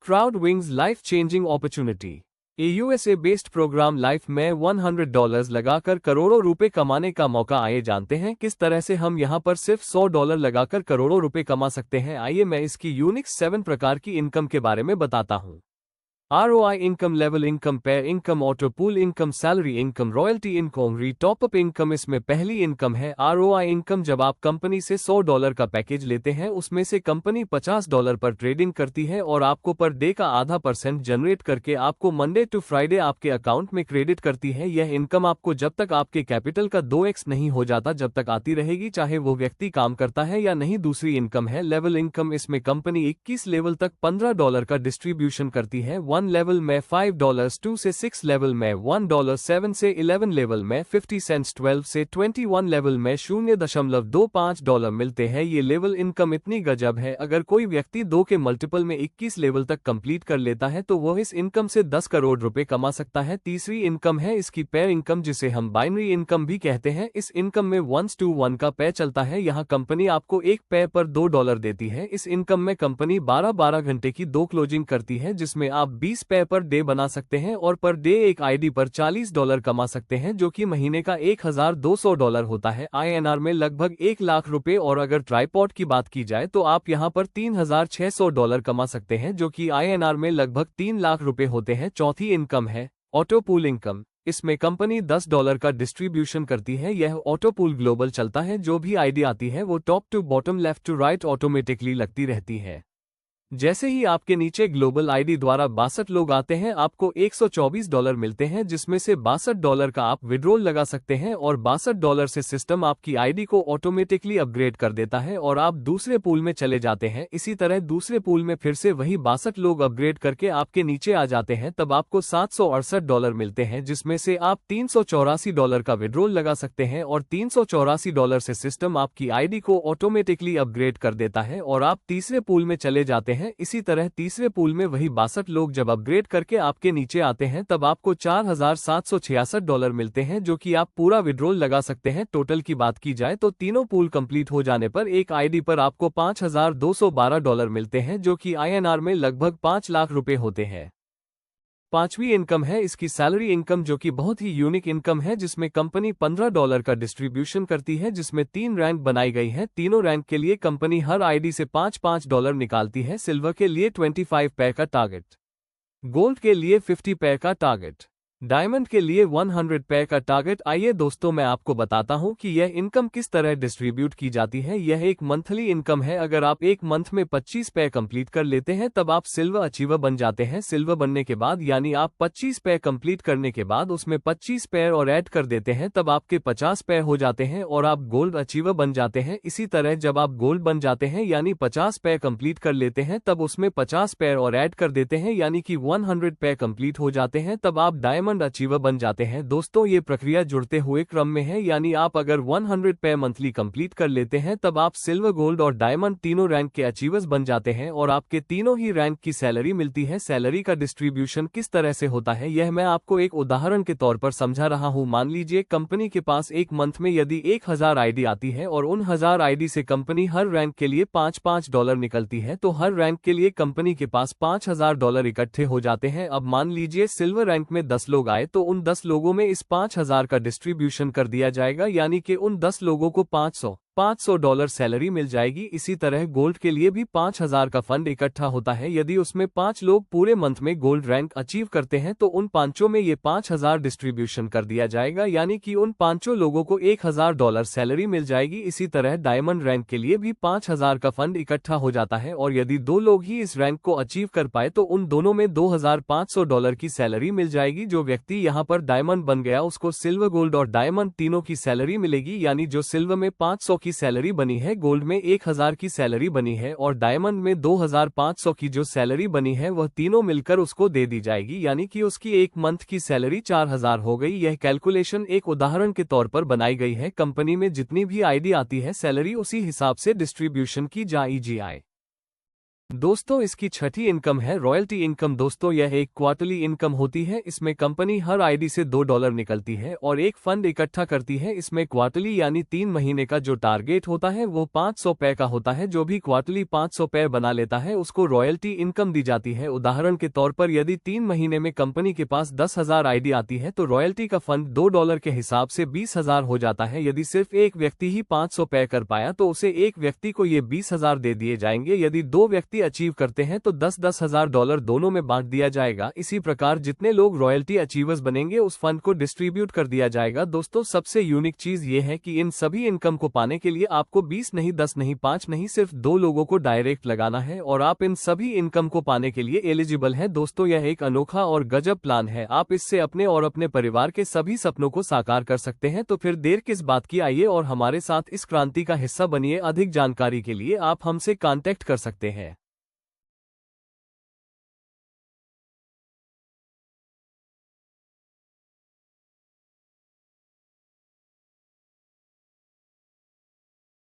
Crowd wings life changing opportunity. A USA based programme life में $100 लगाकर करोड़ों रुपए कमाने का मौका। आइए जानते हैं किस तरह से हम यहां पर सिर्फ $100 लगाकर करोड़ों रुपए कमा सकते हैं। आइए मैं इसकी यूनिक 7 प्रकार की इनकम के बारे में बताता हूं। ROI income, level income, pair income, auto pool income, salary income, royalty income, top up income. इसमें पहली इनकम है ROI इनकम। जब आप कंपनी से $100 का पैकेज लेते हैं, उसमें से कंपनी $50 पर ट्रेडिंग करती है और आपको पर डे का आधा % जनरेट करके आपको मंडे टू फ्राइडे आपके अकाउंट में क्रेडिट करती है। यह इनकम आपको जब तक आपके कैपिटल का 2x नहीं हो जाता जब तक आती रहेगी, चाहे वो व्यक्ति काम करता है या नहीं। दूसरी इनकम है लेवल इनकम। इसमें कंपनी 21 लेवल तक $15 का डिस्ट्रीब्यूशन करती है। 1 लेवल में $5, 2 से 6 लेवल में $1, 7 से 11 लेवल में 50 सेंट्स, 12 से 21 लेवल में $0.25 मिलते हैं। ये लेवल इनकम इतनी गजब है, अगर कोई व्यक्ति 2 के मल्टीपल में 21 लेवल तक कंप्लीट कर लेता है तो वह इस इनकम से 10 करोड़ रुपए कमा सकता है। तीसरी इनकम है इसकी पेयर इनकम, जिसे हम बाइनरी इनकम भी कहते हैं। इस इनकम में 1:1 का पेयर चलता है। यहाँ कंपनी आपको एक पेयर पर $2 देती है। इस इनकम में कंपनी 12-12 घंटे की 2 क्लोजिंग करती है, जिसमें आप 20 पेयर पर डे बना सकते हैं और पर डे एक आईडी पर $40 कमा सकते हैं, जो कि महीने का $1,200 होता है, INR में लगभग 1 लाख रुपए। और अगर ट्राइपॉड की बात की जाए तो आप यहां पर $3,600 कमा सकते हैं, जो कि INR में लगभग 3 लाख रुपए होते हैं। चौथी इनकम है ऑटो पूल इनकम। इसमें कंपनी $10 का डिस्ट्रीब्यूशन करती है। यह ऑटो पूल ग्लोबल चलता है। जो भी आईडी आती है वो top to bottom, left to right automatically लगती रहती है। जैसे ही आपके नीचे ग्लोबल आईडी द्वारा 62 लोग आते हैं, आपको $124 मिलते हैं, जिसमें से $62 का आप विड्रॉल लगा सकते हैं और $62 से सिस्टम आपकी आईडी को ऑटोमेटिकली अपग्रेड कर देता है और आप दूसरे पूल में चले जाते हैं। इसी तरह दूसरे पूल में फिर से वही 62 लोग अपग्रेड करके आपके नीचे आ जाते हैं, तब आपको $768 मिलते हैं, जिसमें से आप $384 का विड्रॉल लगा सकते हैं और $384 से सिस्टम आपकी आईडी को ऑटोमेटिकली अपग्रेड कर देता है और आप तीसरे पूल में चले जाते हैं। इसी तरह तीसरे पूल में वही 62 लोग जब अपग्रेड करके आपके नीचे आते हैं, तब आपको $4,766 मिलते हैं, जो कि आप पूरा विड्रॉल लगा सकते हैं। टोटल की बात की जाए तो तीनों पूल कंप्लीट हो जाने पर एक आईडी पर आपको $5,212 मिलते हैं, जो कि INR में लगभग 5 लाख रुपए होते हैं। पांचवी इनकम है इसकी सैलरी इनकम, जो कि बहुत ही यूनिक इनकम है, जिसमें कंपनी $15 का डिस्ट्रीब्यूशन करती है, जिसमें 3 रैंक बनाई गई हैं। तीनों रैंक के लिए कंपनी हर आईडी से $5-5 निकालती है। सिल्वर के लिए 25 पेयर का टारगेट, गोल्ड के लिए 50 पेयर का टारगेट, डायमंड के लिए 100 पेयर का टारगेट। आइए दोस्तों मैं आपको बताता हूं कि यह इनकम किस तरह डिस्ट्रीब्यूट की जाती है। यह एक मंथली इनकम है। अगर आप एक मंथ में 25 पेयर कंप्लीट कर लेते हैं, तब आप सिल्वर अचीवर बन जाते हैं। सिल्वर बनने के बाद यानी आप 25 पेयर कंप्लीट करने के बाद उसमें 25 पेयर और ऐड कर देते हैं, तब आपके 50 पेयर हो जाते हैं और आप गोल्ड अचीवर बन जाते हैं। इसी तरह जब आप गोल्ड बन जाते हैं यानी 50 पेयर कंप्लीट कर लेते हैं, तब उसमें 50 पेयर और ऐड कर देते हैं यानी कि 100 पेयर कंप्लीट हो जाते हैं, तब आप डायमंड अचीवर बन जाते हैं। दोस्तों ये प्रक्रिया जुड़ते हुए क्रम में है, यानी आप अगर 100 पेयर मंथली कंप्लीट कर लेते हैं, तब आप सिल्वर, गोल्ड और डायमंड तीनों रैंक के अचीवर्स बन जाते हैं और आपके तीनों ही रैंक की सैलरी मिलती है। सैलरी का डिस्ट्रीब्यूशन किस तरह से होता है यह मैं आपको एक उदाहरण के तौर पर समझा रहा हूं। मान लीजिए कंपनी के पास एक मंथ में यदि 1000 आईडी आती है और उन 1000 आईडी से कंपनी हर रैंक के लिए $5-5 निकलती है, तो हर रैंक के लिए कंपनी के पास $5000 इकट्ठे हो जाते हैं। अब मान लीजिए सिल्वर रैंक में 10 लोग आए, तो उन 10 लोगों में इस 5000 का डिस्ट्रीब्यूशन कर दिया जाएगा, यानी कि उन 10 लोगों को $500 सैलरी मिल जाएगी। इसी तरह गोल्ड के लिए भी 5000 का फंड इकट्ठा होता है। यदि उसमें 5 लोग पूरे मंथ में गोल्ड रैंक अचीव करते हैं, तो उन 5 में ये 5000 डिस्ट्रीब्यूशन कर दिया जाएगा, यानी कि उन 5 लोगों को $1000 सैलरी मिल जाएगी। इसी तरह डायमंड रैंक के लिए भी 5000 का फंड इकट्ठा हो जाता है और यदि 2 लोग ही इस रैंक को अचीव कर पाए, तो उन दोनों में $2500 की सैलरी मिल जाएगी। जो व्यक्ति यहाँ पर डायमंड बन गया उसको सिल्वर, गोल्ड और डायमंड तीनों की सैलरी मिलेगी, यानी जो सिल्वर में 500 की सैलरी बनी है, गोल्ड में 1000 की सैलरी बनी है और डायमंड में 2500 की जो सैलरी बनी है, वह तीनों मिलकर उसको दे दी जाएगी, यानी कि उसकी एक मंथ की सैलरी 4000 हो गई। यह कैलकुलेशन एक उदाहरण के तौर पर बनाई गई है। कंपनी में जितनी भी आईडी आती है, सैलरी उसी हिसाब से डिस्ट्रीब्यूशन की जाएगी। दोस्तों इसकी छठी इनकम है रॉयल्टी इनकम। दोस्तों यह एक क्वार्टरली इनकम होती है। इसमें कंपनी हर आईडी से $2 निकलती है और एक फंड इकट्ठा करती है। इसमें क्वार्टरली यानी 3 महीने का जो टारगेट होता है वो 500 पे का होता है। जो भी क्वार्टरली 500 पे बना लेता है उसको रॉयल्टी इनकम दी जाती है। उदाहरण के तौर पर यदि 3 महीने में कंपनी के पास 10,000 आईडी आती है तो रॉयल्टी का फंड $2 के हिसाब से 20,000 हो जाता है। यदि सिर्फ एक व्यक्ति ही 500 पे कर पाया तो उसे एक व्यक्ति को ये 20,000 दे दिए जाएंगे। यदि 2 व्यक्ति अचीव करते हैं तो 10,000 डॉलर दोनों में बांट दिया जाएगा। इसी प्रकार जितने लोग रॉयल्टी अचीवर्स बनेंगे उस फंड को डिस्ट्रीब्यूट कर दिया जाएगा। दोस्तों सबसे यूनिक चीज ये है कि इन सभी इनकम को पाने के लिए आपको 20 नहीं, 10 नहीं, 5 नहीं, सिर्फ 2 लोगों को डायरेक्ट लगाना है और आप इन सभी इनकम को पाने के लिए एलिजिबल हैं। दोस्तों यह एक अनोखा और गजब प्लान है। आप इससे अपने और अपने परिवार के सभी सपनों को साकार कर सकते हैं। तो फिर देर किस बात की, आइए और हमारे साथ इस क्रांति का हिस्सा बनिए। अधिक जानकारी के लिए आप हमसे कांटेक्ट कर सकते हैं।